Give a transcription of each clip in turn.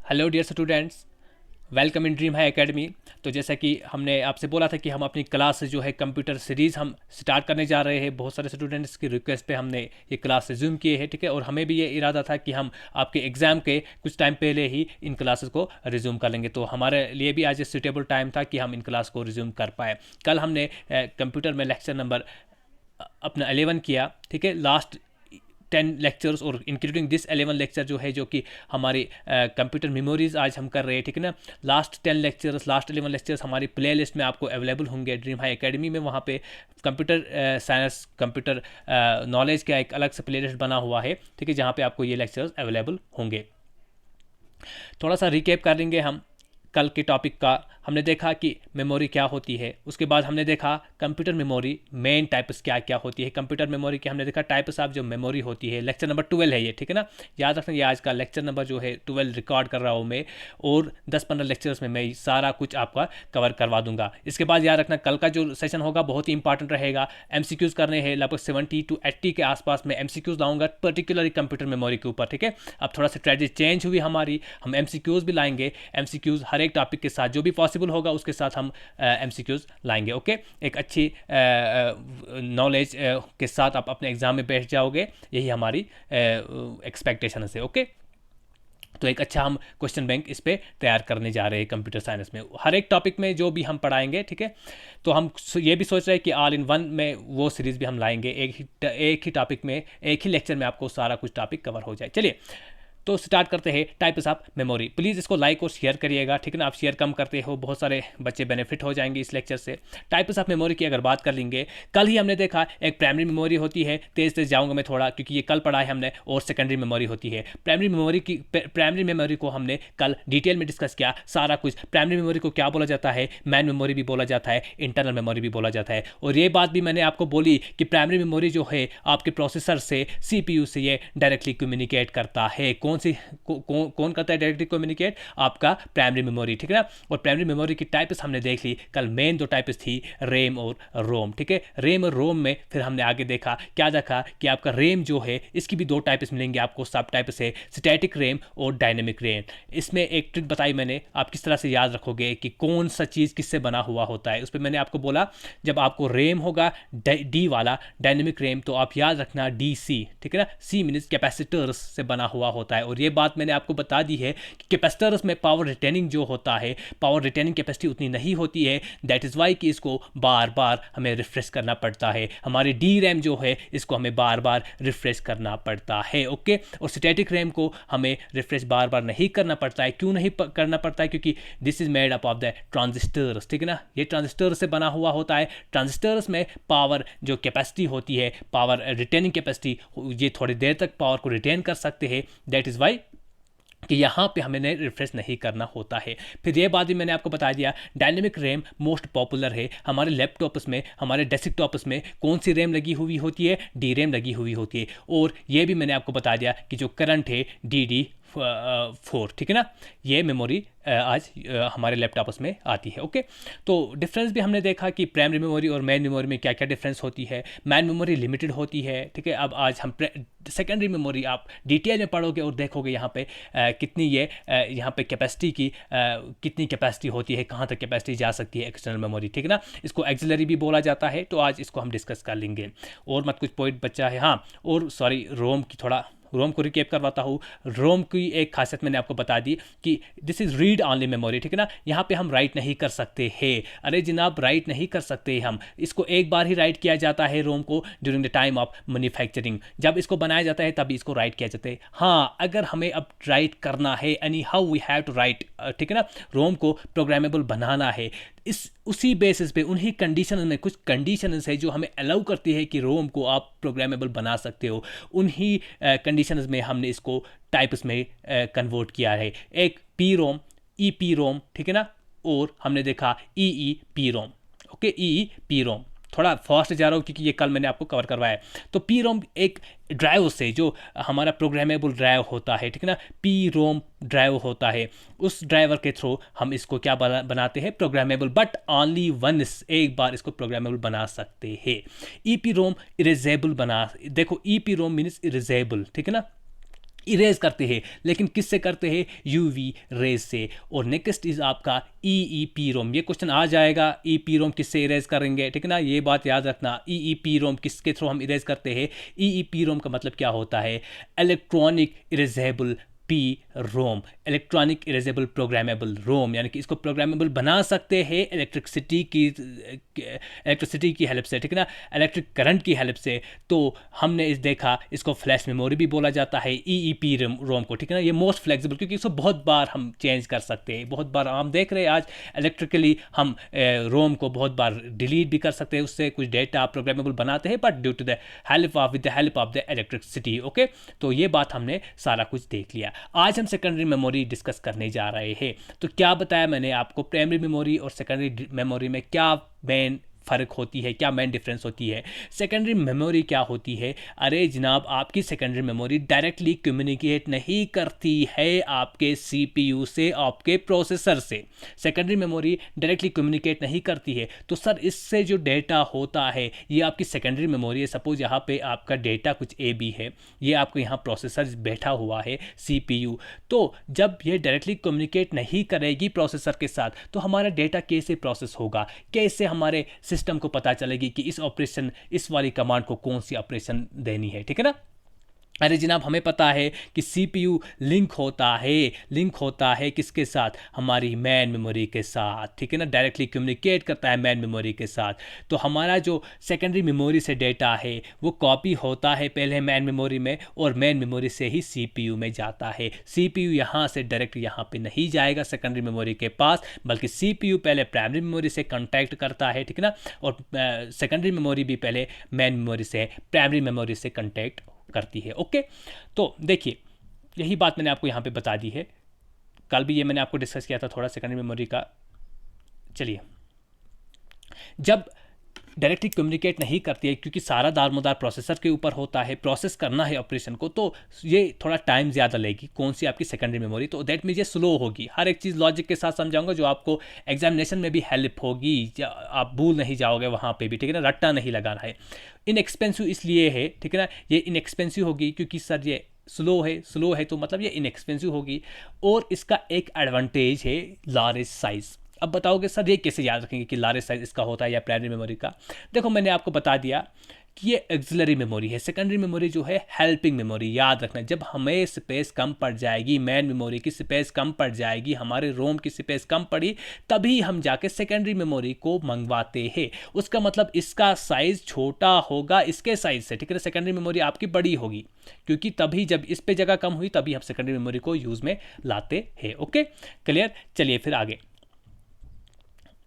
Hello dear students, welcome in Dream High Academy. तो जैसा कि हमने आपसे बोला था कि हम अपनी क्लास जो है कंप्यूटर सीरीज़ हम स्टार्ट करने जा रहे हैं। बहुत सारे स्टूडेंट्स की रिक्वेस्ट पे हमने ये क्लास रिज्यूम किए हैं, ठीक है। और हमें भी ये इरादा था कि हम आपके एग्ज़ाम के कुछ टाइम पहले ही इन क्लासेस को रिज्यूम कर लेंगे। तो हमारे लिए भी आज सुटेबल टाइम था कि हम इन क्लास को रिज्यूम कर पाए। कल हमने कंप्यूटर में लेक्चर नंबर अपना 11 किया, ठीक है। लास्ट 10 लेक्चर्स और इंक्लूडिंग दिस 11 लेक्चर जो है, जो कि हमारी कंप्यूटर मेमोरीज आज हम कर रहे हैं, ठीक है ना। लास्ट 10 लेक्चर्स, लास्ट 11 लेक्चर्स हमारी प्ले लिस्ट में आपको अवेलेबल होंगे ड्रीम हाई एकेडमी में। वहाँ पे कंप्यूटर साइंस, कंप्यूटर नॉलेज का एक अलग से प्ले लिस्ट बना हुआ है, ठीक है, जहाँ पे आपको ये लेक्चर्स अवेलेबल होंगे। थोड़ा सा रिकेप कर लेंगे हम कल के टॉपिक का। हमने देखा कि मेमोरी क्या होती है, उसके बाद हमने देखा कंप्यूटर मेमोरी मेन टाइप्स क्या क्या होती है। कंप्यूटर मेमोरी के हमने देखा टाइप्स ऑफ जो मेमोरी होती है। लेक्चर नंबर 12 है ये, ठीक है ना। याद रखना, ये आज का लेक्चर नंबर जो है 12 रिकॉर्ड कर रहा हूँ मैं, और 10-15 लेक्चर्स में मैं सारा कुछ आपका कवर करवा दूंगा। इसके बाद याद रखना, कल का जो सेशन होगा बहुत ही इंपॉर्टेंट रहेगा। MCQs करने हैं, लगभग 70 to 80 के आसपास में MCQs लाऊंगा, पर्टिकुलरली कंप्यूटर मेमोरी के ऊपर, ठीक है। अब थोड़ा सा स्ट्रेटजी चेंज हुई हमारी, हम MCQs भी लाएंगे। MCQs हर एक टॉपिक के साथ जो भी पॉसिबल होगा उसके साथ हम MCQs लाएंगे, ओके। एक अच्छी नॉलेज के साथ आप अपने एग्जाम में बैठ जाओगे, यही हमारी एक्सपेक्टेशन है, ओके। तो एक अच्छा हम क्वेश्चन बैंक इस पे तैयार करने जा रहे हैं कंप्यूटर साइंस में, हर एक टॉपिक में जो भी हम पढ़ाएंगे, ठीक है। तो हम ये भी सोच रहे हैं कि ऑल इन वन में वो सीरीज़ भी हम लाएंगे, एक ही टॉपिक में, एक ही लेक्चर में आपको सारा कुछ टॉपिक कवर हो जाए। चलिए तो स्टार्ट करते हैं टाइप्स ऑफ मेमोरी। प्लीज़ इसको लाइक और शेयर करिएगा, ठीक है ना। आप शेयर कम करते हो, बहुत सारे बच्चे बेनिफिट हो जाएंगे इस लेक्चर से। टाइप्स ऑफ मेमोरी की अगर बात कर लेंगे, कल ही हमने देखा एक प्राइमरी मेमोरी होती है। तेज तेज जाऊंगा मैं थोड़ा, क्योंकि ये कल पढ़ा है हमने। और सेकेंडरी मेमोरी होती है। प्राइमरी मेमोरी को हमने कल डिटेल में डिस्कस किया सारा कुछ। प्राइमरी मेमोरी को क्या बोला जाता है, मैन मेमोरी भी बोला जाता है, इंटरनल मेमोरी भी बोला जाता है। और ये बात भी मैंने आपको बोली कि प्राइमरी मेमोरी जो है आपके प्रोसेसर से, CPU से ये डायरेक्टली कम्युनिकेट करता है। कौन करता है डायरेक्टली कम्युनिकेट? आपका प्राइमरी मेमोरी, ठीक है ना। और प्राइमरी मेमोरी की टाइप्स हमने देख ली कल। मेन दो टाइप्स थी, रैम और रोम, ठीक है। रैम और रोम में फिर हमने आगे देखा, क्या देखा कि आपका रैम जो है इसकी भी दो टाइप्स मिलेंगे आपको, सब टाइप्स है, स्टैटिक रैम और डायनेमिक रैम। इसमें एक ट्रिक बताई मैंने, आप किस तरह से याद रखोगे कि कौन सा चीज़ किससे बना हुआ होता है। उस पर मैंने आपको बोला, जब आपको रैम होगा डी वाला डायनेमिक रैम, तो आप याद रखना DC, ठीक है ना। C मीन्स कैपेसिटर्स से बना हुआ होता है। और ये बात मैंने आपको बता दी है कि कैपेसिटर्स में पावर रिटेनिंग जो होता है, पावर रिटेनिंग कैपेसिटी उतनी नहीं होती है। दैट इज़ वाई कि इसको बार बार हमें रिफ्रेश करना पड़ता है। हमारी DRAM जो है इसको हमें बार बार रिफ्रेश करना पड़ता है, ओके। और स्टैटिक रैम को हमें रिफ्रेश बार बार नहीं करना पड़ता है। क्यों नहीं करना पड़ता है? क्योंकि this is made up of the transistors, ठीक है ना। ये ट्रांजिस्टर से बना हुआ होता है। ट्रांजिस्टर्स में पावर जो कैपेसिटी होती है, पावर रिटेनिंग कैपेसिटी, ये थोड़ी देर तक पावर को रिटेन कर सकते हैं। दैट इज़ वाई कि यहाँ पे हमें रिफ्रेश नहीं करना होता है। फिर ये बात भी मैंने आपको बता दिया, डायनेमिक रैम मोस्ट पॉपुलर है हमारे लैपटॉप्स में, हमारे डेस्कटॉप्स में। कौन सी रैम लगी हुई होती है? DRAM लगी हुई होती है। और ये भी मैंने आपको बता दिया कि जो करंट है DD4, ठीक है ना। ये मेमोरी आज हमारे लैपटॉप्स में आती है, ओके। तो डिफरेंस भी हमने देखा कि प्राइमरी मेमोरी और मेन मेमोरी में क्या क्या डिफरेंस होती है। मैन मेमोरी लिमिटेड होती है, ठीक है। अब आज हम सेकेंडरी मेमोरी आप डिटेल में पढ़ोगे और देखोगे यहाँ पे कितनी ये यहाँ पे कैपेसिटी की कितनी कैपेसिटी होती है, कहाँ तक कैपेसिटी जा सकती है एक्सटर्नल मेमोरी, ठीक है ना। इसको एक्सिलरी भी बोला जाता है। तो आज इसको हम डिस्कस कर लेंगे। और मत कुछ पॉइंट बचा है, हाँ। और सॉरी, रोम को रिकेप करवाता हूँ। रोम की एक खासियत मैंने आपको बता दी कि this is read only memory, ठीक है ना। यहाँ पे हम राइट नहीं कर सकते हैं। अरे जनाब, राइट नहीं कर सकते हम इसको। एक बार ही राइट किया जाता है रोम को during the time of manufacturing. जब इसको बनाया जाता है तभी इसको राइट किया जाता है। हाँ, अगर हमें अब राइट करना है, anyhow we have to write, ठीक है ना। रोम को प्रोग्रामेबल बनाना है, उसी बेसिस पे, उन्हीं कंडीशन में, कुछ कंडीशंस है जो हमें अलाउ करती है कि रोम को आप प्रोग्रामेबल बना सकते हो। उन्हीं कंडीशंस में हमने इसको टाइप्स में कन्वर्ट किया है। एक PROM, EPROM, ठीक है ना। और हमने देखा EEPROM, ओके। EEPROM थोड़ा फास्ट जा रहा हूँ क्योंकि ये कल मैंने आपको कवर करवाया है। तो PROM एक ड्राइव से, जो हमारा प्रोग्रामेबल ड्राइव होता है, ठीक है ना। PROM ड्राइव होता है, उस ड्राइवर के थ्रू हम इसको क्या बनाते हैं? प्रोग्रामेबल, बट ओनली वंस, एक बार इसको प्रोग्रामेबल बना सकते हैं। EPROM इरेजेबल देखो, EPROM मीन्स इरेजेबल, ठीक है ना। इरेज करते हैं, लेकिन किससे करते हैं? यूवी रेज से। और नेक्स्ट इज आपका EEPROM। ये क्वेश्चन आ जाएगा, EEPROM किससे इरेज करेंगे, ठीक है ना, ये बात याद रखना। EEPROM किसके थ्रू हम इरेज करते हैं? EEPROM का मतलब क्या होता है? Electronic erasable P ROM, electronic erasable programmable रोम, यानी कि इसको प्रोग्रामेबल बना सकते हैं इलेक्ट्रिसिटी की हेल्प से, ठीक है ना, इलेक्ट्रिक करंट की हेल्प से। तो हमने देखा इसको फ्लैश मेमोरी भी बोला जाता है, EEP रोम को, ठीक है ना। ये मोस्ट फ्लेक्सिबल, क्योंकि इसको बहुत बार हम चेंज कर सकते हैं, बहुत बार हम देख रहे हैं आज इलेक्ट्रिकली हम रोम को बहुत बार डिलीट भी कर सकते हैं, उससे कुछ डेटा प्रोग्रामेबल बनाते हैं, but due to the help of the electricity. Okay, तो ये बात हमने सारा कुछ देख लिया। आज हम सेकेंडरी मेमोरी डिस्कस करने जा रहे हैं। तो क्या बताया मैंने आपको, प्राइमरी मेमोरी और सेकेंडरी मेमोरी में क्या मेन फ़र्क होती है, क्या मेन डिफरेंस होती है। सेकेंडरी मेमोरी क्या होती है? अरे जनाब, आपकी सेकेंडरी मेमोरी डायरेक्टली कम्युनिकेट नहीं करती है आपके CPU से, आपके प्रोसेसर से। सेकेंडरी मेमोरी डायरेक्टली कम्युनिकेट नहीं करती है। तो सर इससे जो डेटा होता है ये आपकी सेकेंडरी मेमोरी है। सपोज यहाँ पे आपका डेटा कुछ AB है, ये आपको यहाँ प्रोसेसर बैठा हुआ है CPU। तो जब ये डायरेक्टली कम्युनिकेट नहीं करेगी प्रोसेसर के साथ, तो हमारा डेटा कैसे प्रोसेस होगा, कैसे हमारे सिस्टम को पता चलेगी कि इस वाली कमांड को कौन सी ऑपरेशन देनी है, ठीक है ना। अरे जनाब, हमें पता है कि CPU लिंक होता है किसके साथ? हमारी मैन मेमोरी के साथ, ठीक है ना, डायरेक्टली कम्युनिकेट करता है मैन मेमोरी के साथ। तो हमारा जो सेकेंडरी मेमोरी से डेटा है वो कॉपी होता है पहले मैन मेमोरी में, और मैन मेमोरी से ही CPU में जाता है। CPU यहाँ से डायरेक्ट यहाँ पे नहीं जाएगा सेकेंडरी मेमोरी के पास, बल्कि CPU पहले प्राइमरी मेमोरी से कॉन्टैक्ट करता है, ठीक है ना, और सेकेंडरी मेमोरी भी पहले मैन मेमोरी से प्राइमरी मेमोरी से कॉन्टैक्ट करती है। ओके, तो देखिए यही बात मैंने आपको यहाँ पे बता दी है। कल भी ये मैंने आपको डिस्कस किया था थोड़ा सेकेंडरी मेमोरी का। चलिए, जब डायरेक्टली कम्युनिकेट नहीं करती है, क्योंकि सारा दारमोदार प्रोसेसर के ऊपर होता है, प्रोसेस करना है ऑपरेशन को, तो ये थोड़ा टाइम ज़्यादा लेगी। कौन सी? आपकी सेकेंडरी मेमोरी। तो दैट मीन्स ये स्लो होगी। हर एक चीज़ लॉजिक के साथ समझाऊंगा जो आपको एग्जामिनेशन में भी हेल्प होगी, आप भूल नहीं जाओगे वहाँ पे भी, ठीक है ना, रट्टा नहीं लगाना है। इनएक्सपेंसिव इसलिए है, ठीक है ना, ये इनएक्सपेंसिव होगी क्योंकि सर ये स्लो है तो मतलब ये इनएक्सपेंसिव होगी। और इसका एक एडवांटेज है लार्ज साइज़। अब बताओगे सर ये कैसे याद रखेंगे कि लार्ज साइज इसका होता है या प्राइमरी मेमोरी का? देखो, मैंने आपको बता दिया कि ये एक्सिलरी मेमोरी है। सेकेंडरी मेमोरी जो है हेल्पिंग मेमोरी। याद रखना, जब हमें स्पेस कम पड़ जाएगी, मैन मेमोरी की स्पेस कम पड़ जाएगी, हमारे रोम की स्पेस कम पड़ी, तभी हम जाके सेकेंडरी मेमोरी को मंगवाते हैं। उसका मतलब इसका साइज छोटा होगा इसके साइज से, ठीक है। सेकेंडरी मेमोरी आपकी बड़ी होगी, क्योंकि तभी जब इस पे जगह कम हुई तभी हम सेकेंडरी मेमोरी को यूज में लाते हैं। Okay, clear. चलिए फिर आगे।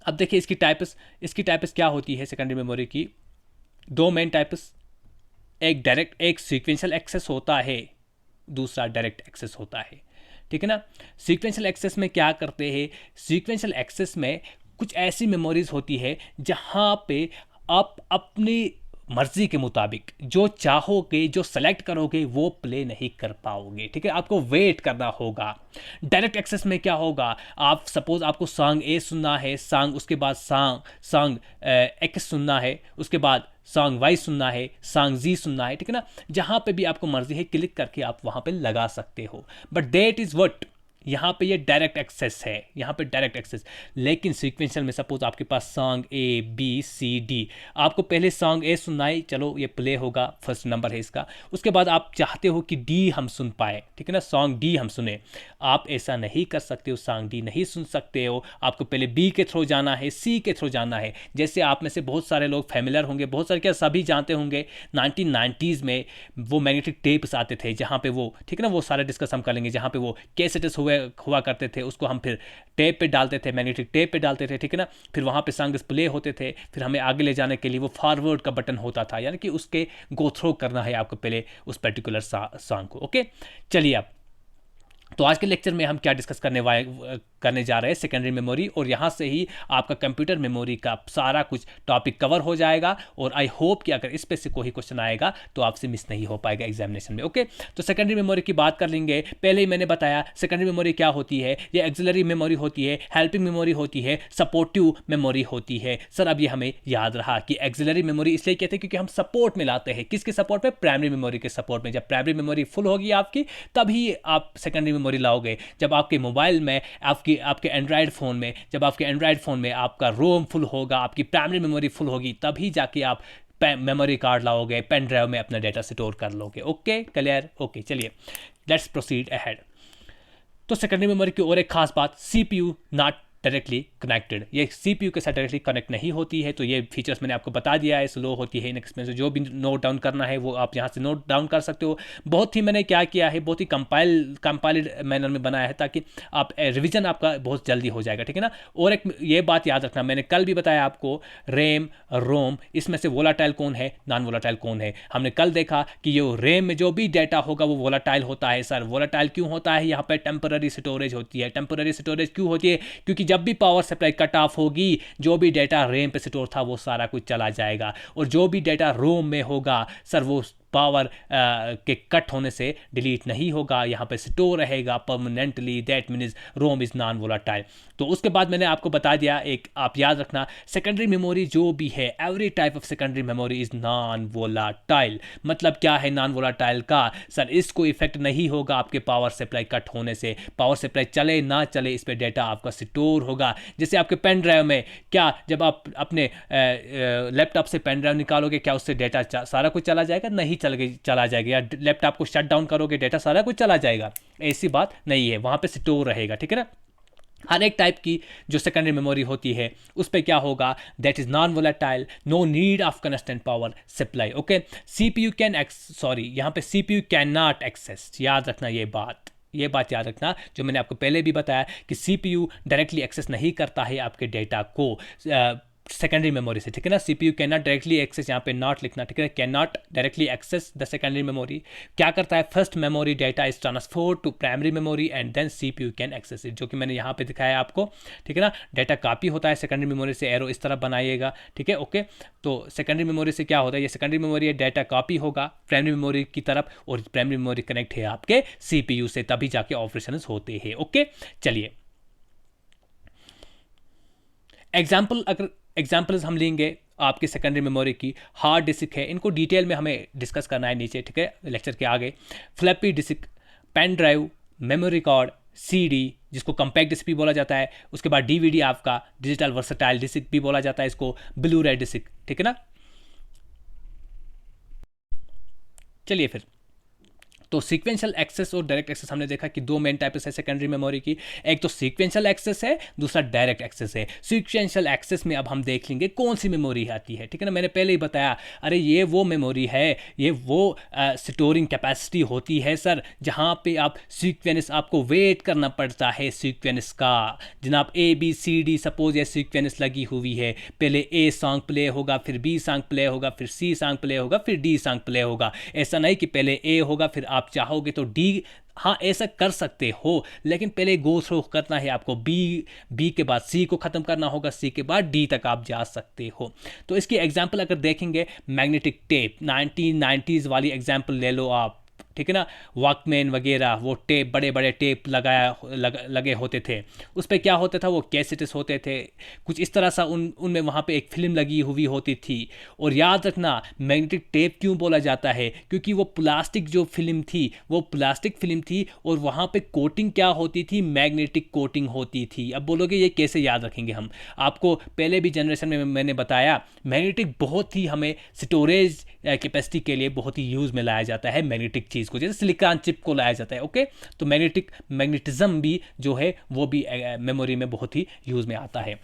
अब देखिए इसकी टाइप्स क्या होती है सेकेंडरी मेमोरी की। दो मेन टाइप्स, एक डायरेक्ट, एक सीक्वेंशियल एक्सेस होता है, दूसरा डायरेक्ट एक्सेस होता है, ठीक है ना। सीक्वेंशियल एक्सेस में क्या करते हैं? सीक्वेंशियल एक्सेस में कुछ ऐसी मेमोरीज होती है जहाँ पे आप अपनी मर्जी के मुताबिक जो चाहोगे, जो सेलेक्ट करोगे, वो प्ले नहीं कर पाओगे, ठीक है। आपको वेट करना होगा। डायरेक्ट एक्सेस में क्या होगा? आप सपोज आपको सॉन्ग ए सुनना है, उसके बाद सॉन्ग एक्स सुनना है, उसके बाद सॉन्ग वाई सुनना है, सॉन्ग जी सुनना है, ठीक है ना। जहाँ पे भी आपको मर्जी है क्लिक करके आप वहाँ पे लगा सकते हो। बट दैट इज़ व्हाट, यहाँ पे ये डायरेक्ट एक्सेस है, यहाँ पे डायरेक्ट एक्सेस। लेकिन सीक्वेंशियल में सपोज आपके पास song A B C D, आपको पहले सॉन्ग ए सुनना है, चलो ये प्ले होगा, फर्स्ट नंबर है इसका। उसके बाद आप चाहते हो कि डी हम सुन पाए, ठीक है ना, सॉन्ग डी हम सुने। आप ऐसा नहीं कर सकते हो, सॉन्ग डी नहीं सुन सकते हो। आपको पहले बी के थ्रू जाना है, सी के थ्रू जाना है। जैसे आप में से बहुत सारे लोग फैमिलियर होंगे, बहुत सारे क्या सभी जानते होंगे, 1990s में वो मैग्नेटिक टेप्स आते थे, जहाँ पे वो, ठीक है ना, वो सारे डिस्कस हम कर लेंगे, जहाँ पे वो कैसेट्स हुआ करते थे, उसको हम फिर टेप पे डालते थे, मैग्नेटिक टेप पे डालते थे, ठीक है ना। फिर वहाँ पे सॉन्ग प्ले होते थे, फिर हमें आगे ले जाने के लिए वो फॉरवर्ड का बटन होता था, यानी कि उसके गो थ्रू करना है आपको पहले उस पर्टिकुलर सॉन्ग को। ओके, चलिए अब तो आज के लेक्चर में हम क्या डिस्कस करने जा रहे हैं सेकेंडरी मेमोरी, और यहाँ से ही आपका कंप्यूटर मेमोरी का सारा कुछ टॉपिक कवर हो जाएगा। और आई होप कि अगर इस पे से कोई क्वेश्चन आएगा तो आपसे मिस नहीं हो पाएगा एग्जामिनेशन में। ओके, तो सेकेंडरी मेमोरी की बात कर लेंगे। पहले ही मैंने बताया सेकेंडरी मेमोरी क्या होती है, ये एक्सिलरी मेमोरी होती है, हेल्पिंग मेमोरी होती है, सपोर्टिव मेमोरी होती है। सर अब ये हमें याद रहा कि एक्सिलरी मेमोरी इसलिए कहते हैं क्योंकि हम सपोर्ट में लाते हैं, किसके सपोर्ट में, प्राइमरी मेमोरी के सपोर्ट में। जब प्राइमरी मेमोरी फुल होगी आपकी तभी आप सेकेंडरी मेमोरी लाओगे। जब आपके मोबाइल में, आपके एंड्रॉयड फ़ोन में, जब आपके एंड्रॉयड फ़ोन में आपका रोम फुल होगा, आपकी प्राइमरी मेमोरी फुल होगी, तभी जाके आप मेमोरी कार्ड लाओगे, पेन ड्राइव में अपना डेटा स्टोर कर लोगे। Okay, clear? ओके, चलिए लेट्स प्रोसीड अहेड। तो सेकेंडरी मेमोरी की और एक खास बात, सीपीयू नॉट डायरेक्टली कनेक्टेड, ये सीपीयू के साथ डायरेक्टली कनेक्ट नहीं होती है। तो ये फीचर्स मैंने आपको बता दिया है, स्लो होती है, इनएक्सपेंसिव। जो भी नोट डाउन करना है वो आप यहाँ से नोट डाउन कर सकते हो। बहुत ही मैंने क्या किया है, बहुत ही कंपाइल्ड मैनर में बनाया है ताकि आप रिविजन आपका बहुत जल्दी हो जाएगा, ठीक है ना। और एक ये बात याद रखना, मैंने कल भी बताया आपको, रैम रोम, इसमें से वोलाटाइल कौन है, नॉन वोलाटाइल कौन है। हमने कल देखा कि ये रैम में जो भी डेटा होगा वो वोलाटाइल होता है। सर वोलाटाइल क्यों होता है, यहाँ पर टेम्पररी स्टोरेज होती है। टेम्पररी स्टोरेज क्यों होती है, क्योंकि जब भी पावर सप्लाई कट ऑफ होगी, जो भी डेटा रैम पे स्टोर था वो सारा कुछ चला जाएगा, और जो भी डेटा रोम में होगा सर वो पावर के कट होने से डिलीट नहीं होगा, यहाँ पे स्टोर रहेगा permanently. That means ROM is non volatile. तो उसके बाद मैंने आपको बता दिया, एक आप याद रखना, सेकेंडरी मेमोरी जो भी है, every type of secondary memory is non volatile. मतलब क्या है नॉन वोलाटाइल का, सर इसको इफेक्ट नहीं होगा आपके पावर सप्लाई कट होने से। पावर सप्लाई चले ना चले, इस पर डेटा आपका स्टोर होगा। जैसे आपके पेन ड्राइव में क्या, जब आप अपने लैपटॉप से पेन ड्राइव निकालोगे, क्या उससे डेटा सारा कुछ चला जाएगा, नहीं चला जाएगा। या लैपटॉप को शट डाउन करोगे, डेटा सारा कुछ चला जाएगा, ऐसी बात नहीं है, वहां पे स्टोर रहेगा, ठीक है ना। हर एक टाइप की जो सेकेंडरी मेमोरी होती है उस पर क्या होगा, that is non volatile, no need of constant power supply. Okay, CPU can यहाँ पे सीपीयू कैन नॉट एक्सेस, याद रखना ये बात याद रखना, जो मैंने आपको पहले भी बताया कि सीपीयू डायरेक्टली एक्सेस नहीं करता है आपके डेटा को सेकेंडरी मेमोरी से, ठीक है ना। CPU can not directly access, यहाँ पे नॉट लिखना, ठीक है, can not directly access the secondary memory. क्या करता है, first memory data is transfer to primary memory and then CPU can access it, जो कि मैंने यहाँ पे दिखाया आपको, ठीक है ना। डेटा कॉपी होता है सेकेंडरी मेमोरी से, एरो इस तरह बनाइएगा, ठीक है। ओके, तो सेकेंडरी मेमोरी से क्या होता है, ये सेकेंडरी मेमोरी है, डेटा कॉपी होगा प्राइमरी मेमोरी की तरफ, और प्राइमरी मेमोरी कनेक्ट है आपके सीपीयू से, तभी जाके ऑपरेशन होते हैं। ओके, चलिए एग्जाम्पल्स हम लेंगे आपकी सेकेंडरी मेमोरी की। हार्ड डिस्क है, इनको डिटेल में हमें डिस्कस करना है नीचे, ठीक है, लेक्चर के आगे। Flappy disk, pen drive, memory card, CD जिसको कम्पैक्ट डिस्क भी बोला जाता है, उसके बाद डीवीडी आपका डिजिटल वर्सटाइल डिस्क भी बोला जाता है इसको, ब्लू रे डिस्क, ठीक है ना। चलिए फिर, तो सीक्वेंशियल एक्सेस और डायरेक्ट एक्सेस हमने देखा कि दो मेन टाइप्स है सेकेंडरी मेमोरी की, एक तो सीक्वेंशियल एक्सेस है, दूसरा डायरेक्ट एक्सेस है। सीक्वेंशियल एक्सेस में अब हम देख लेंगे कौन सी मेमोरी आती है, ठीक है ना। मैंने पहले ही बताया, अरे ये वो मेमोरी है, ये वो स्टोरिंग कैपेसिटी होती है सर, जहाँ पे आप सीक्वेंस आपको वेट करना पड़ता है सीक्वेंस का। जनाब ABCD सपोज ये सीक्वेंस लगी हुई है, पहले A सॉन्ग प्ले होगा, फिर B सॉन्ग प्ले होगा, फिर C सॉन्ग प्ले होगा, फिर D सॉन्ग प्ले होगा। ऐसा नहीं कि पहले A होगा फिर आप चाहोगे तो डी, हाँ ऐसा कर सकते हो, लेकिन पहले गो थ्रू करना है आपको, बी के बाद सी को खत्म करना होगा, सी के बाद डी तक आप जा सकते हो। तो इसकी एग्जांपल अगर देखेंगे, मैग्नेटिक टेप, 1990s वाली एग्जांपल ले लो आप, ठीक है ना। वॉकमैन वगैरह, वो टेप, बड़े बड़े टेप लगे होते थे, उस पर क्या होता था, वो कैसेट्स होते थे कुछ इस तरह सा, उनमें वहाँ पे एक फिल्म लगी हुई होती थी। और याद रखना, मैग्नेटिक टेप क्यों बोला जाता है, क्योंकि वो प्लास्टिक जो फिल्म थी वो प्लास्टिक फिल्म थी, और वहाँ पे कोटिंग क्या होती थी, मैग्नेटिक कोटिंग होती थी। अब बोलोगे ये कैसे याद रखेंगे हम, आपको पहले भी जनरेशन में मैंने बताया, मैग्नेटिक बहुत ही हमें स्टोरेज कैपेसिटी के लिए बहुत ही यूज़ में लाया जाता है मैग्नेटिक चीज़ को, जैसे सिलिकॉन चिप को लाया जाता है। ओके, तो मैग्नेटिज्म भी जो है वो भी मेमोरी में बहुत ही यूज़ में आता है।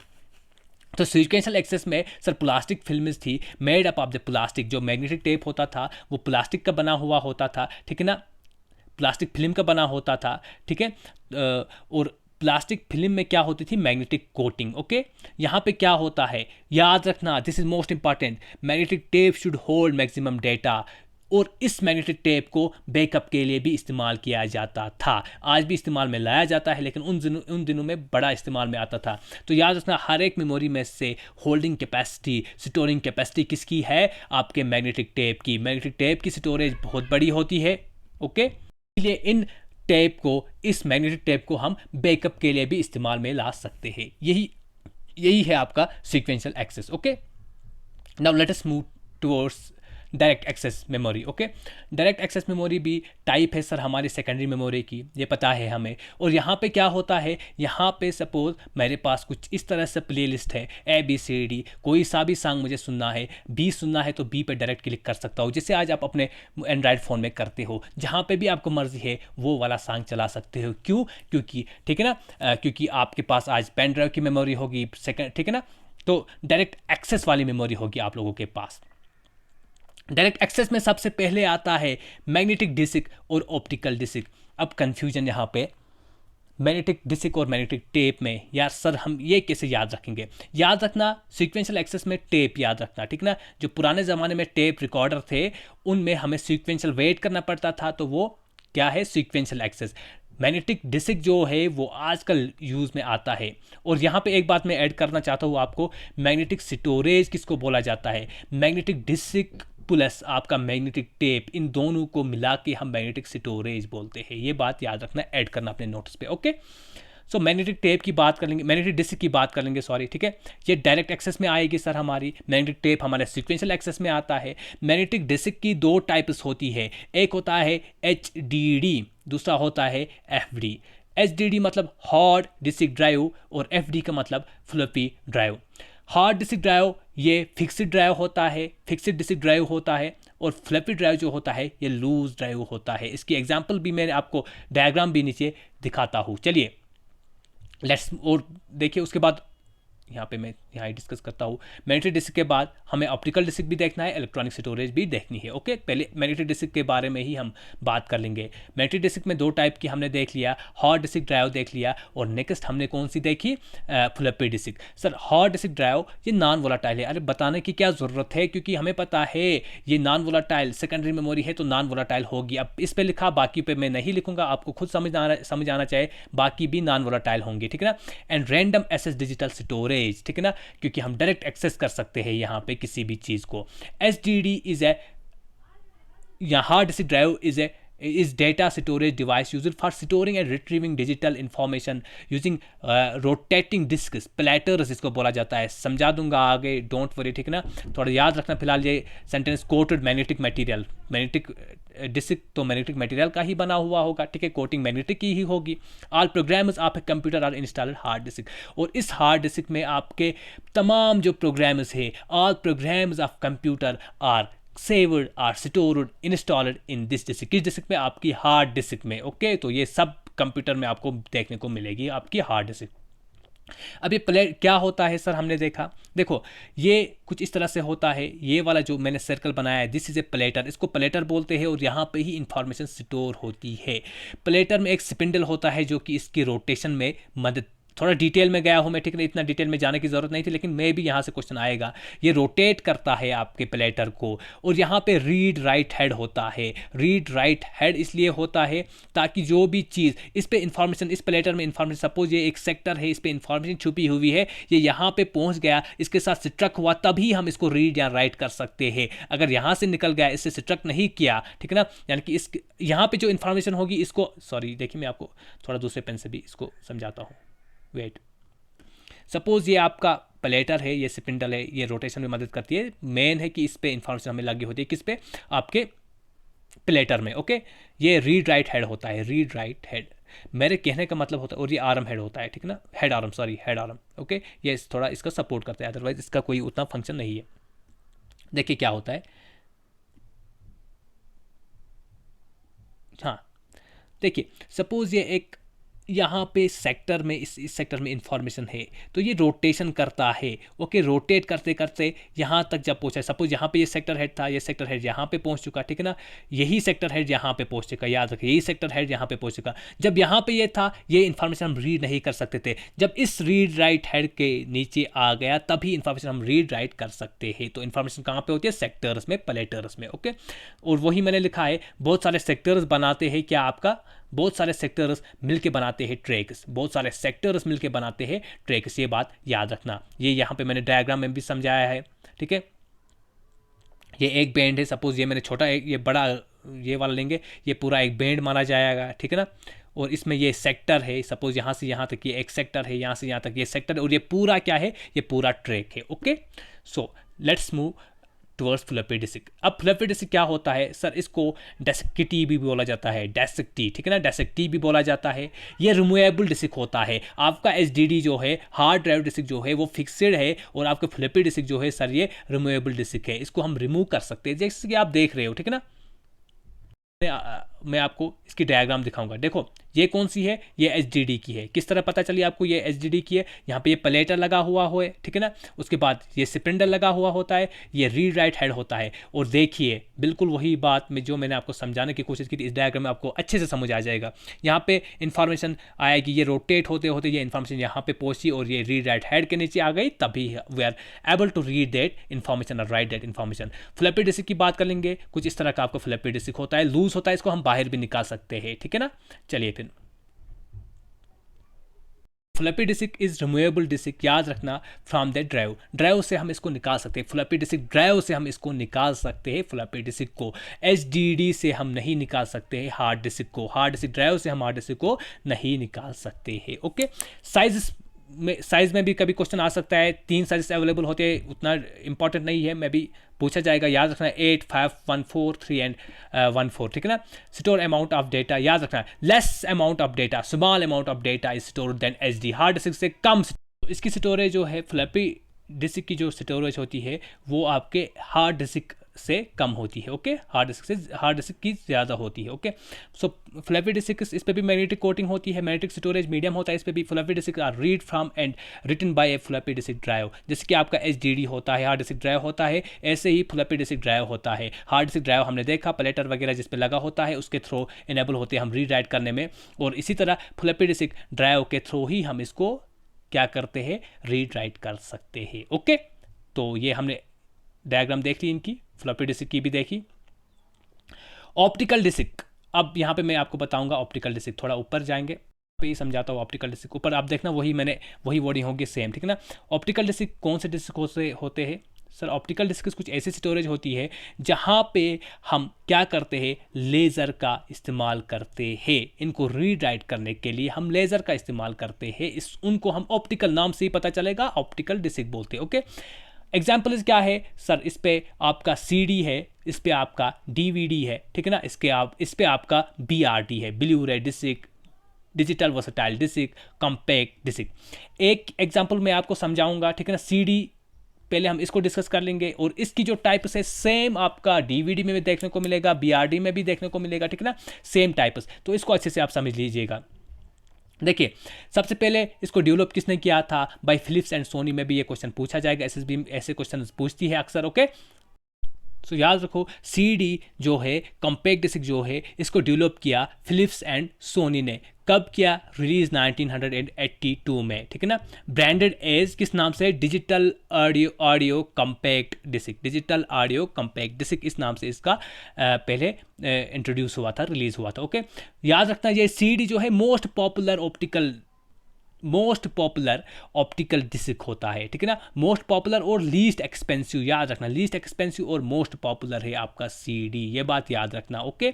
तो सीक्वेंशियल एक्सेस में सर प्लास्टिक फिल्म्स थी, made up of the plastic, जो मैग्नेटिक टेप होता था वो प्लास्टिक का बना हुआ होता था, ठीक है ना, प्लास्टिक फिल्म का बना होता था, ठीक है। और प्लास्टिक फिल्म में क्या होती थी, मैग्नेटिक कोटिंग। ओके, यहाँ पे क्या होता है याद रखना, this is most important, magnetic tape should hold maximum data, और इस मैग्नेटिक टेप को बैकअप के लिए भी इस्तेमाल किया जाता था। आज भी इस्तेमाल में लाया जाता है, लेकिन उन दिनों में बड़ा इस्तेमाल में आता था। तो याद रखना, हर एक मेमोरी में से होल्डिंग कैपेसिटी, स्टोरिंग कैपेसिटी किसकी है? आपके मैग्नेटिक टेप की। मैग्नेटिक टेप की स्टोरेज बहुत बड़ी होती है। ओके, इसलिए इन टेप को, इस मैग्नेटिक टेप को हम बैकअप के लिए भी इस्तेमाल में ला सकते हैं। यही है आपका sequential access. Okay, now let us move towards direct access memory. Okay, direct access memory भी टाइप है सर हमारी सेकेंडरी मेमोरी की, ये पता है हमें। और यहाँ पे क्या होता है, यहाँ पे सपोज मेरे पास कुछ इस तरह से प्लेलिस्ट है, ABCD, कोई सा भी सॉन्ग मुझे सुनना है, बी सुनना है तो बी पे डायरेक्ट क्लिक कर सकता हूँ, जैसे आज आप अपने एंड्रॉयड फ़ोन में करते हो। जहाँ पे भी आपको मर्जी है वो वाला सॉन्ग चला सकते हो। क्यों? क्योंकि ठीक है ना, क्योंकि आपके पास आज पेन ड्राइव की मेमोरी होगी सेकेंड, ठीक है ना, तो डायरेक्ट एक्सेस वाली मेमोरी होगी आप लोगों के पास। डायरेक्ट एक्सेस में सबसे पहले आता है मैग्नेटिक डिस्क और ऑप्टिकल डिस्क। अब कंफ्यूजन यहाँ पे, मैग्नेटिक डिस्क और मैग्नेटिक टेप में, यार सर हम ये कैसे याद रखेंगे? याद रखना, सीक्वेंशियल एक्सेस में टेप याद रखना, ठीक ना। जो पुराने ज़माने में टेप रिकॉर्डर थे उनमें हमें सीक्वेंशियल वेट करना पड़ता था, तो वो क्या है? Sequential access. मैग्नेटिक डिस्क जो है वो आजकल यूज़ में आता है। और यहाँ पे एक बात मैं ऐड करना चाहता हूँ आपको, मैग्नेटिक स्टोरेज किसको बोला जाता है? मैग्नेटिक डिस्क प्लस आपका मैग्नेटिक टेप, इन दोनों को मिला के हम मैग्नेटिक स्टोरेज बोलते हैं। ये बात याद रखना, ऐड करना अपने नोट्स पे। ओके, सो मैग्नेटिक टेप की बात कर लेंगे, मैग्नेटिक डिस्क की बात कर लेंगे, सॉरी, ठीक है। ये डायरेक्ट एक्सेस में आएगी सर हमारी, मैग्नेटिक टेप हमारे सीक्वेंशियल एक्सेस में आता है। मैग्नेटिक डिस्क की दो टाइप्स होती है, एक होता है HDD, दूसरा होता है FD। HDD मतलब हार्ड डिस्क ड्राइव और FD का मतलब floppy drive. Hard disk drive ये फिक्स्ड ड्राइव होता है, फिक्स्ड डिस्क ड्राइव होता है, और फ्लॉपी ड्राइव जो होता है ये लूज ड्राइव होता है। इसकी एग्जांपल भी मैं आपको डायग्राम भी नीचे दिखाता हूँ। चलिए लेट्स, और देखिए उसके बाद यहाँ पे मैं यहाँ डिस्कस करता हूँ। मैग्नेटिक डिस्क के बाद हमें ऑप्टिकल डिस्क भी देखना है, इलेक्ट्रॉनिक स्टोरेज भी देखनी है। ओके, पहले मैग्नेटिक डिस्क के बारे में ही हम बात कर लेंगे। मैग्नेटिक डिस्क में दो टाइप की हमने देख लिया, हार्ड डिस्क ड्राइव देख लिया, और नेक्स्ट हमने कौन सी देखी? Floppy disk. Sir hard disk drive ये नॉन वोलाटाइल है। अरे बताने की क्या ज़रूरत है, क्योंकि हमें पता है ये नॉन वोलाटाइल सेकेंडरी मेमोरी है, तो नॉन वोलाटाइल होगी। अब इस पर लिखा, बाकी पे मैं नहीं लिखूंगा, आपको खुद समझ आना चाहिए, बाकी भी नॉन वोलाटाइल होंगे, ठीक है ना। And random access digital storage, ठीक है ना, क्योंकि हम डायरेक्ट एक्सेस कर सकते हैं यहाँ पे किसी भी चीज़ को। HDD इज ए, या hard disk drive is data storage device used for storing and retrieving digital information using rotating disks, platters इसको बोला जाता है। समझा दूंगा आगे, डोंट वरी, ठीक है ना। थोड़ा याद रखना फिलहाल ये sentence, coated magnetic material, magnetic disk तो मैग्नेटिक मटेरियल का ही बना हुआ होगा, ठीक है, कोटिंग मैग्नेटिक की ही होगी। All programs of a computer are installed hard disk, और इस हार्ड डिस्क में आपके तमाम जो प्रोग्राम्स है, all programs of computer are saved are stored installed in this disk. किस डिस्क में? आपकी हार्ड डिस्क में। ओके, तो ये सब कंप्यूटर में आपको देखने को मिलेगी, आपकी हार्ड डिस्क। अब ये प्लेट क्या होता है सर? हमने देखा, देखो ये कुछ इस तरह से होता है। ये वाला जो मैंने सर्कल बनाया है, दिस इज ए प्लेटर, इसको प्लेटर बोलते हैं, और यहाँ पे ही इंफॉर्मेशन स्टोर होती है। प्लेटर में एक स्पिंडल होता है जो कि इसकी रोटेशन में मदद, थोड़ा डिटेल में गया हूँ मैं, ठीक है, इतना डिटेल में जाने की ज़रूरत नहीं थी, लेकिन मैं भी यहाँ से क्वेश्चन आएगा। ये रोटेट करता है आपके प्लेटर को, और यहाँ पे रीड राइट हेड होता है। रीड राइट हेड इसलिए होता है ताकि जो भी चीज़ इस पे इंफॉर्मेशन, इस प्लेटर में इंफॉर्मेशन, सपोज ये एक सेक्टर है, इस पे इंफॉर्मेशन छुपी हुई है, ये यहाँ पे पहुँच गया, इसके साथ स्ट्रक हुआ, तभी हम इसको रीड या राइट कर सकते हैं। अगर यहाँ से निकल गया, इससे स्ट्रक नहीं किया, ठीक है ना, यानी कि इस यहाँ पे जो इंफॉर्मेशन होगी इसको, सॉरी देखिए मैं आपको थोड़ा दूसरे पेन से भी इसको समझाता हूँ। वेट, सपोज ये आपका प्लेटर है, ये स्पिंडल है, ये रोटेशन में मदद करती है। मेन है कि इस पे इंफॉर्मेशन हमें लगी होती है, किस पे? आपके प्लेटर में। ओके, ये रीड राइट हेड होता है, रीड राइट हेड मेरे कहने का मतलब होता है, और ये आर्म हेड होता है, ठीक है ना, head arm, sorry head arm. Okay, ये थोड़ा इसका सपोर्ट करता है, अदरवाइज इसका कोई उतना फंक्शन नहीं है। देखिए क्या होता है, हाँ देखिए, सपोज ये एक यहाँ पे सेक्टर में इस सेक्टर में इंफॉर्मेशन है तो ये रोटेशन करता है। ओके, रोटेट करते करते यहाँ तक जब पहुँचा, सपोज यहाँ पे ये सेक्टर हेड था, ये सेक्टर हेड यहाँ पे पहुँच चुका, ठीक है ना, यही सेक्टर हेड यहाँ पे पहुँच चुका, याद रखिए यही सेक्टर हेड यहाँ पे पहुँच चुका। जब यहाँ पे ये था, ये इन्फॉर्मेशन हम रीड नहीं कर सकते थे, जब इस रीड राइट हेड के नीचे आ गया तभी इन्फॉर्मेशन हम रीड राइट कर सकते हैं। तो इन्फॉर्मेशन कहाँ पे होती है? सेक्टर्स में, प्लेटर्स में। ओके, और वही मैंने लिखा है, बहुत सारे सेक्टर्स बनाते हैं क्या आपका, बहुत सारे सेक्टर्स मिलके बनाते हैं ट्रैक्स, बहुत सारे सेक्टर्स मिलके बनाते हैं ट्रैक्स, ये बात याद रखना। ये यहाँ पे मैंने डायग्राम में भी समझाया है, ठीक है। ये एक बैंड है, सपोज ये मैंने छोटा ये बड़ा ये वाला लेंगे, ये पूरा एक बैंड माना जाएगा, ठीक है ना, और इसमें ये सेक्टर है, सपोज यहाँ से यहाँ तक ये एक सेक्टर है, यहाँ से यहाँ तक ये सेक्टर, और ये पूरा क्या है? ये पूरा ट्रैक है। Okay, so let's move towards floppy disk. अब फ्लॉपी डिस्क क्या होता है सर? इसको डेस्क टी भी बोला जाता है, डेस्क टी, ठीक है ना, डेस्क टी भी बोला जाता है। ये रिमूवेबल डिस्क होता है। आपका एचडीडी जो है, हार्ड ड्राइव डिस्क जो है, वो फिक्सड है, और आपका फ्लॉपी डिस्क जो है सर, ये रिमूवेबल डिस्क है। इसको हम रिमूव कर सकते हैं, जैसे कि आप देख रहे हो, ठीक है ना। मैं आपको इसकी डायग्राम दिखाऊंगा। देखो ये कौन सी है? ये एचडीडी की है। किस तरह पता चली आपको ये एचडीडी की है? यहाँ पे ये प्लेटर लगा हुआ है, ठीक है ना, उसके बाद ये स्पिंडल लगा हुआ होता है, ये रीड राइट हेड होता है, और देखिए बिल्कुल वही बात में जो मैंने आपको समझाने की कोशिश की थी, इस डायग्राम में आपको अच्छे से समझ आ जाएगा। यहाँ पे इन्फॉर्मेशन आएगी, ये रोटेट होते होते ये इन्फॉर्मेशन यहाँ पे पहुँची और ये रीड राइट हेड के नीचे आ गई, तभी we are able to read that information और write that information. Floppy disk की बात कर लेंगे, कुछ इस तरह का आपको फ्लॉपी डिस्क होता है, लूज होता है, इसको हम बाहर भी निकाल सकते हैं, ठीक है ना। चलिए फिर, floppy disk is removable disc, याद रखना, फ्रॉम द ड्राइव से हम इसको निकाल सकते हैं। फ्लॉपी डिस्क ड्राइव से हम इसको निकाल सकते हैं, फ्लॉपी डिस्क को। एचडीडी से हम नहीं निकाल सकते हैं हार्ड डिस्क को, हार्ड डिस्क ड्राइव से हम हार्ड डिस्क को नहीं निकाल सकते हैं। ओके, साइज में भी कभी क्वेश्चन आ सकता है, 3 साइज अवेलेबल होते हैं, उतना इंपॉर्टेंट नहीं है, मैं भी पूछा जाएगा, याद रखना 8, 5, 1, 4, 3 एंड 1, 4, ठीक है ना। स्टोर अमाउंट ऑफ डेटा, याद रखना less amount of data, small amount of data is store then HD, hard disk से कम। इसकी स्टोरेज जो है, फ्लॉपी डिस्क की जो स्टोरेज होती है वो आपके हार्ड डिस्क से कम होती है। ओके, हार्ड डिस्क की ज़्यादा होती है। ओके, सो फ्लॉपी डिस्क, इस पर भी मैग्नेटिक कोटिंग होती है, मैग्नेटिक स्टोरेज मीडियम होता है, इस पर भी। Floppy disk are read from and written by a floppy disk drive, जैसे कि आपका एचडीडी होता है, हार्ड डिस्क ड्राइव होता है, ऐसे ही फ्लॉपी डिस्क ड्राइव होता है। हार्ड डिस्क ड्राइव हमने देखा, प्लेटर वगैरह जिस पे लगा होता है, उसके थ्रू इनेबल होते हैं हम रीड राइट करने में, और इसी तरह फ्लॉपी डिस्क ड्राइव के थ्रू ही हम इसको क्या करते हैं? रीड राइट कर सकते हैं। ओके, तो ये हमने डायग्राम देख ली इनकी, फ्लॉपी डिस्क की भी देखी। ऑप्टिकल डिस्क, अब यहाँ पे मैं आपको बताऊंगा ऑप्टिकल डिस्क, थोड़ा ऊपर जाएंगे पे ही समझाता हूँ। ऑप्टिकल डिस्क ऊपर आप देखना, वही वर्डिंग होगी सेम, ठीक है ना। ऑप्टिकल डिस्क कौन से डिस्क होते हैं सर? ऑप्टिकल डिस्क कुछ ऐसी स्टोरेज होती है जहाँ पे हम क्या करते हैं? लेज़र का इस्तेमाल करते हैं, इनको रीड राइट करने के लिए हम लेज़र का इस्तेमाल करते हैं, उनको हम ऑप्टिकल, नाम से ही पता चलेगा, ऑप्टिकल डिस्क बोलते हैं। ओके, एग्जाम्पल्स क्या है सर? इस पे आपका सीडी है, इस पे आपका डीवीडी है, ठीक है ना, इस पे आपका बीआरडी है, blue ray disk, digital versatile disk, compact disk. एक एग्जाम्पल मैं आपको समझाऊंगा, ठीक है ना। सीडी पहले हम इसको डिस्कस कर लेंगे, और इसकी जो टाइप्स है सेम आपका डीवीडी में भी देखने को मिलेगा, बीआरडी में भी देखने को मिलेगा, ठीक है ना, सेम टाइप्स। तो इसको अच्छे से आप समझ लीजिएगा। देखिए, सबसे पहले इसको डेवलप किसने किया था? बाय फिलिप्स एंड सोनी में भी ये क्वेश्चन पूछा जाएगा, एसएसबी ऐसे क्वेश्चन पूछती है अक्सर। ओके, सो याद रखो, सीडी जो है, कॉम्पैक्ट डिस्क जो है, इसको डेवलप किया फिलिप्स एंड सोनी ने। कब किया? रिलीज 1982 में, ठीक है ना। ब्रांडेड एज किस नाम से? Digital audio compact disk, digital audio compact disk, इस नाम से इसका पहले इंट्रोड्यूस हुआ था, रिलीज हुआ था। ओके, याद रखना ये सीडी जो है मोस्ट पॉपुलर ऑप्टिकल डिस्क होता है, ठीक है ना। मोस्ट पॉपुलर और लीस्ट एक्सपेंसिव, याद रखना, लीस्ट एक्सपेंसिव और मोस्ट पॉपुलर है आपका सीडी, ये बात याद रखना। ओके,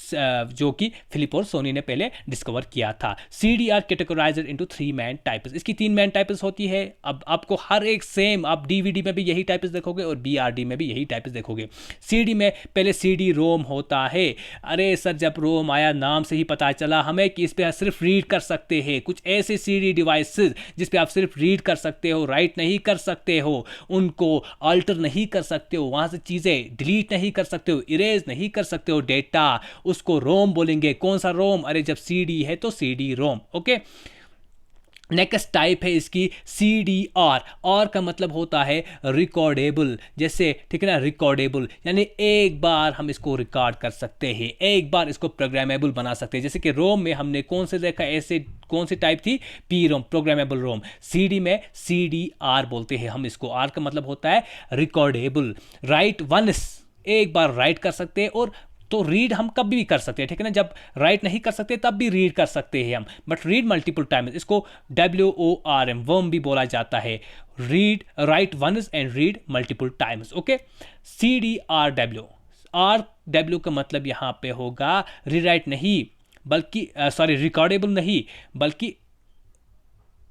जो कि फिलिप और सोनी ने पहले डिस्कवर किया था। CD are categorised into 3 main types, इसकी 3 मेन टाइप्स होती है। अब आपको हर एक सेम, आप डीवीडी में भी यही टाइप्स देखोगे और बीआरडी में भी यही टाइप्स देखोगे। सीडी में पहले सीडी रोम होता है। अरे सर, जब रोम आया नाम से ही पता चला हमें कि इस पर सिर्फ रीड कर सकते हैं। कुछ ऐसे सीडी डिवाइसेस जिस पे आप सिर्फ रीड कर सकते हो, राइट नहीं कर सकते हो, उनको अल्टर नहीं कर सकते हो, वहाँ से चीज़ें डिलीट नहीं कर सकते हो, इरेज नहीं कर सकते हो डेटा, उसको रोम बोलेंगे। कौन सा रोम? अरे जब CD है तो CD रोम। ओके, नेक्स्ट टाइप है इसकी CDR। और का मतलब होता है रिकॉर्डेबल, जैसे ठीक है ना, रिकॉर्डेबल यानी एक बार हम इसको रिकॉर्ड कर सकते हैं, एक बार इसको प्रोग्रामेबल बना सकते हैं। जैसे कि रोम में हमने कौन से देखा, ऐसे कौन सी टाइप थी? पी रोम, प्रोग्रामेबल रोम। CD में CDR बोलते हैं हम इसको। R का मतलब होता है रिकॉर्डेबल। राइट वंस, एक बार राइट कर सकते हैं, और तो रीड हम कभी भी कर सकते हैं, ठीक है ना। जब राइट नहीं कर सकते तब भी रीड कर सकते हैं हम, बट रीड मल्टीपल टाइम्स, इसको WORM वर्म भी बोला जाता है। Read, write once and read multiple times. Okay, CDRW। RW का मतलब यहाँ पे होगा रीराइट नहीं, बल्कि सॉरी रिकॉर्डेबल नहीं, बल्कि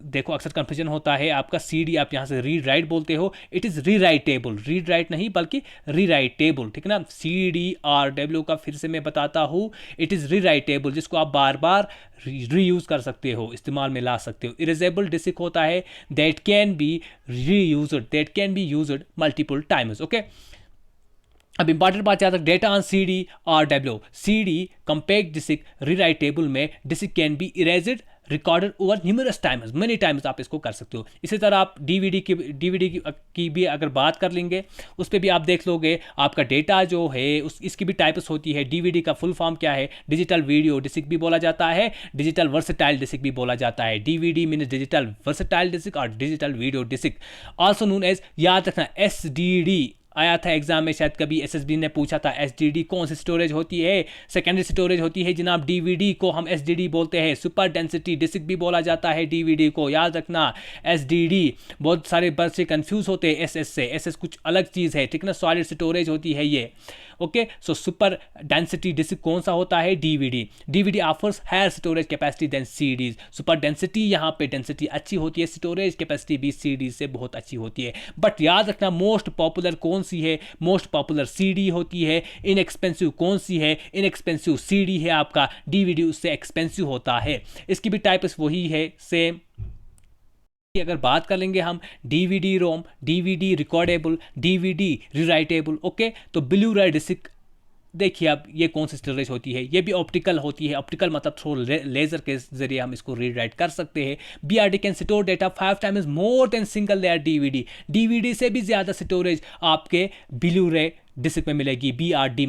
देखो अक्सर कंफ्यूजन होता है आपका। CD आप यहाँ से रीड राइट बोलते हो, it is rewritable, read write नहीं बल्कि रीराइटेबल, ठीक है ना। CDRW का फिर से मैं बताता हूँ, इट इज़ रीराइटेबल, जिसको आप बार बार रीयूज़ कर सकते हो, इस्तेमाल में ला सकते हो। इरेजेबल डिस्क होता है that can be reused, that can be used multiple times. Okay, अब इंपॉर्टेंट बात याद रख, data on CDRW। CD compact disk rewritable में disk can be erased, recorded over numerous times, many times आप इसको कर सकते हो। इसी तरह आप DVD की भी अगर बात कर लेंगे, उस पर भी आप देख लोगे, आपका डेटा जो है इसकी भी टाइप्स होती है। DVD का फुल फॉर्म क्या है? डिजिटल वीडियो डिस्क भी बोला जाता है, डिजिटल वर्सेटाइल डिस्क भी बोला जाता है। DVD means digital versatile disk और digital video disk, also known as, याद रखना SDD आया था एग्जाम में, शायद कभी SSB ने पूछा था। SDD कौन सी स्टोरेज होती है? सेकेंडरी स्टोरेज होती है जनाब। DVD को हम SDD बोलते हैं, सुपर डेंसिटी डिस्क भी बोला जाता है DVD को, याद रखना। SDD, बहुत सारे बच्चे कंफ्यूज होते हैं SS से, SS कुछ अलग चीज़ है, ठीक है ना, सॉलिड स्टोरेज होती है ये। Okay, so super density disk कौन सा होता है? DVD offers higher storage capacity than CDs। Super density, यहाँ पे डेंसिटी अच्छी होती है, स्टोरेज कैपेसिटी भी CD से बहुत अच्छी होती है। बट याद रखना, मोस्ट पॉपुलर कौन सी है? मोस्ट पॉपुलर CD होती है। इनएक्सपेंसिव कौन सी है? इनएक्सपेंसिव CD है आपका। DVD उससे एक्सपेंसिव होता है। इसकी भी टाइप्स वही है, सेम। अगर बात कर लेंगे हम DVD रोम, DVD recordable, DVD rewritable. Okay, तो ब्लू रे डिस्क, देखिए अब ये कौन सी स्टोरेज होती है? ये भी ऑप्टिकल होती है। ऑप्टिकल मतलब थ्रू लेजर के जरिए हम इसको रीड राइट कर सकते हैं। BRD can store data 5 times more than single layer DVD से भी ज़्यादा स्टोरेज आपके ब्लू रे डिस्क में मिलेगी, BRD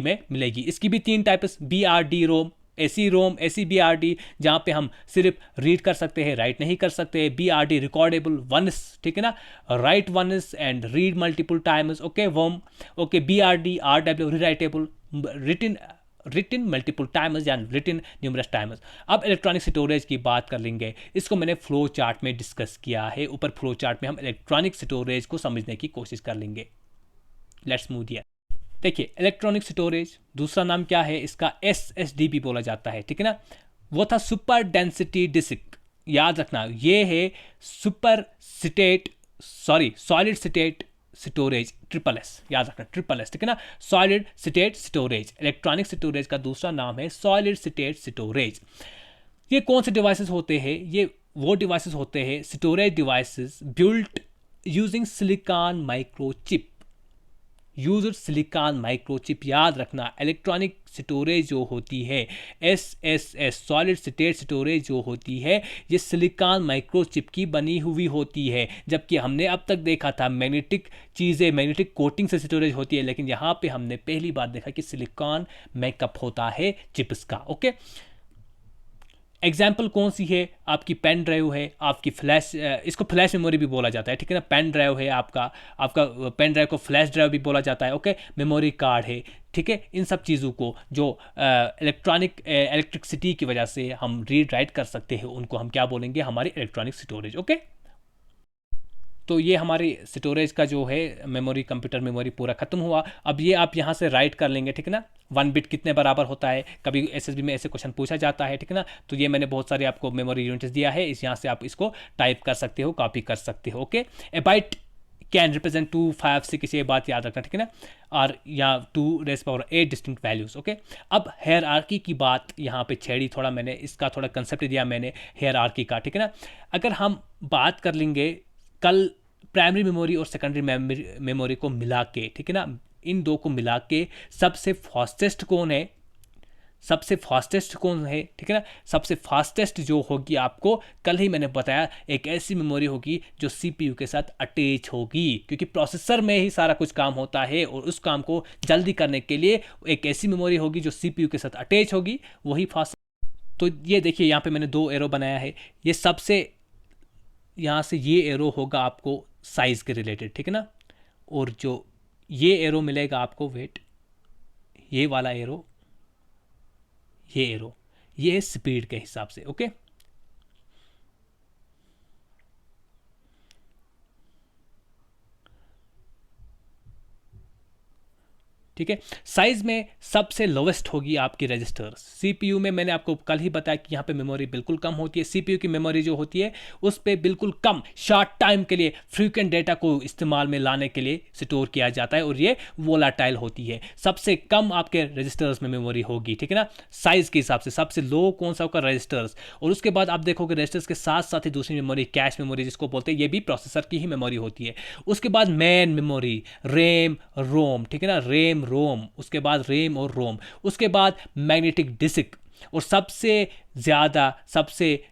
में मिलेगी। इसकी भी 3 टाइप्स, BRD रोम, AC रोम, AC BRD, जहाँ पे हम सिर्फ रीड कर सकते हैं, राइट नहीं कर सकते। BRD रिकॉर्डेबल वंस, ठीक है ना, write once and read multiple times. Okay, worm. Okay, BRD RW rewritable, written multiple times या रिटिन न्यूमरस टाइम्स। अब इलेक्ट्रॉनिक स्टोरेज की बात कर लेंगे। इसको मैंने फ्लो चार्ट में डिस्कस किया है। ऊपर फ्लो चार्ट में हम इलेक्ट्रॉनिक स्टोरेज को समझने की कोशिश कर लेंगे। Let's move here. देखिए, इलेक्ट्रॉनिक स्टोरेज दूसरा नाम क्या है इसका? SSD भी बोला जाता है, ठीक है ना। वो था सुपर डेंसिटी डिस्क, याद रखना, ये है सॉलिड स्टेट स्टोरेज, SSS, याद रखना, SSS, ठीक है ना, solid state storage. Electronic storage का दूसरा नाम है सॉलिड स्टेट स्टोरेज। ये कौन से डिवाइसेस होते हैं? ये वो डिवाइसेस होते हैं, storage devices built using silicon microchip, silicon microchip. याद रखना, इलेक्ट्रॉनिक स्टोरेज जो होती है SSS, सॉलिड स्टेट स्टोरेज जो होती है, ये सिलिकॉन माइक्रोचिप की बनी हुई होती है। जबकि हमने अब तक देखा था मैग्नेटिक चीज़ें, मैग्नेटिक कोटिंग से स्टोरेज होती है, लेकिन यहाँ पे हमने पहली बार देखा कि सिलिकॉन मेकअप होता है चिप्स का। ओके, एग्जाम्पल कौन सी है? आपकी पेन ड्राइव है, आपकी फ्लैश, इसको फ्लैश मेमोरी भी बोला जाता है, ठीक है ना। पेन ड्राइव है आपका पेन ड्राइव को फ्लैश ड्राइव भी बोला जाता है। ओके, मेमोरी कार्ड है, ठीक है। इन सब चीज़ों को जो इलेक्ट्रिसिटी की वजह से हम रीड राइट कर सकते हैं, उनको हम क्या बोलेंगे? हमारी इलेक्ट्रॉनिक स्टोरेज। ओके, तो ये हमारी स्टोरेज का जो है मेमोरी, कंप्यूटर मेमोरी पूरा खत्म हुआ। अब ये आप यहाँ से राइट कर लेंगे, ठीक है ना। 1 बिट कितने बराबर होता है? कभी SSB में ऐसे क्वेश्चन पूछा जाता है, ठीक है ना। तो ये मैंने बहुत सारे आपको मेमोरी यूनिट्स दिया है, इस यहाँ से आप इसको टाइप कर सकते हो, कॉपी कर सकते हो। Okay, A bite can represent 2, 5, 6, ये बात याद रखना, ठीक है ना। और यहाँ 2⁸ डिस्टिंक्ट वैल्यूज़। ओके, अब हायरार्की की बात यहाँ पे छेड़ी, थोड़ा मैंने इसका थोड़ा कंसेप्ट दिया मैंने हायरार्की का, ठीक है ना। अगर हम बात कर लेंगे कल प्राइमरी मेमोरी और सेकेंडरी मेमोरी को मिला के, ठीक है ना, इन दो को मिला के सबसे फास्टेस्ट कौन है, सबसे फास्टेस्ट कौन है, ठीक है ना। सबसे फास्टेस्ट जो होगी आपको, कल ही मैंने बताया, एक ऐसी मेमोरी होगी जो सीपीयू के साथ अटैच होगी, क्योंकि प्रोसेसर में ही सारा कुछ काम होता है और उस काम को जल्दी करने के लिए एक ऐसी मेमोरी होगी जो सीपीयू के साथ अटैच होगी, वही फास्ट। तो ये देखिए यहाँ पे मैंने दो एरो बनाया है, ये सबसे यहाँ से ये एरो होगा आपको साइज के रिलेटेड, ठीक है ना। और जो ये एरो मिलेगा आपको, वेट, ये वाला एरो, ये एरो, ये स्पीड के हिसाब से, ओके। ठीक है, साइज में सबसे लोवेस्ट होगी आपकी रजिस्टर्स। सीपीयू में मैंने आपको कल ही बताया कि यहाँ पे मेमोरी बिल्कुल कम होती है। सीपीयू की मेमोरी जो होती है उस पर बिल्कुल कम शॉर्ट टाइम के लिए फ्रीक्वेंट डेटा को इस्तेमाल में लाने के लिए स्टोर किया जाता है और ये वोलाटाइल होती है। सबसे कम आपके रजिस्टर्स में मेमोरी होगी, ठीक है ना, साइज के हिसाब से। सबसे लो कौन सा होगा, रजिस्टर्स। और उसके बाद आप देखोगे रजिस्टर्स के साथ साथ ही दूसरी मेमोरी, कैश मेमोरी जिसको बोलते हैं, ये भी प्रोसेसर की ही मेमोरी होती है। उसके बाद मेन मेमोरी, रैम, रोम, ठीक है ना, रैम रोम, उसके बाद रैम और रोम, उसके बाद मैग्नेटिक डिस्क। और सबसे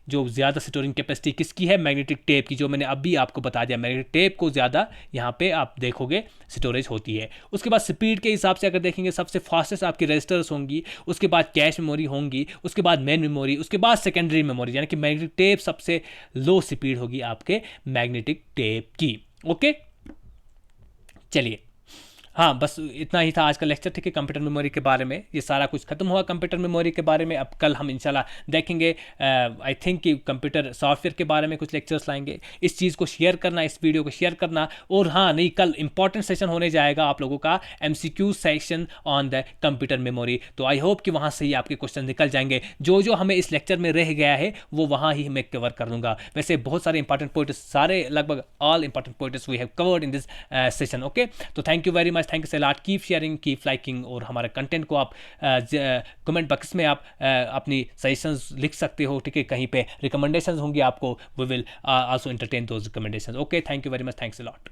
जो ज़्यादा स्टोरिंग कैपेसिटी किसकी है, मैग्नेटिक टेप की, जो मैंने अभी आपको बता दिया। मैग्नेटिक टेप को ज़्यादा यहाँ पे आप देखोगे स्टोरेज होती है। उसके बाद स्पीड के हिसाब से अगर देखेंगे, सबसे फास्टेस्ट आपकी रजिस्टर्स होंगी, उसके बाद कैश मेमोरी होंगी, उसके बाद मेन मेमोरी, उसके बाद सेकेंडरी मेमोरी, यानी कि मैग्नेटिक टेप सबसे लो स्पीड होगी आपके मैग्नेटिक टेप की, ओके। चलिए, हाँ, बस इतना ही था आज का लेक्चर, ठीक है, कंप्यूटर मेमोरी के बारे में। ये सारा कुछ खत्म हुआ कंप्यूटर मेमोरी के बारे में। अब कल हम इंशाल्लाह देखेंगे, आई थिंक कि कंप्यूटर सॉफ्टवेयर के बारे में कुछ लेक्चर्स लाएंगे। इस चीज़ को शेयर करना, इस वीडियो को शेयर करना। और हाँ, नहीं, कल इंपॉर्टेंट सेशन होने जाएगा आप लोगों का, MCQ session on the computer memory. तो आई होप कि वहाँ से ही आपके क्वेश्चन निकल जाएंगे। जो हमें इस लेक्चर में रह गया है वो वहाँ ही मैं कवर कर लूँगा। वैसे बहुत सारे इंपॉर्टेंट पॉइंट्स, सारे लगभग all important points we have covered in this session, okay. तो thank you very much, thank you so lot, keep sharing, keep liking. और हमारे कंटेंट को आप कमेंट बॉक्स में आप अपनी सजेशंस लिख सकते हो, ठीक है। कहीं पे रिकमेंडेशंस होंगी आपको, we will also entertain those recommendations, okay. Thank you very much, thanks a lot.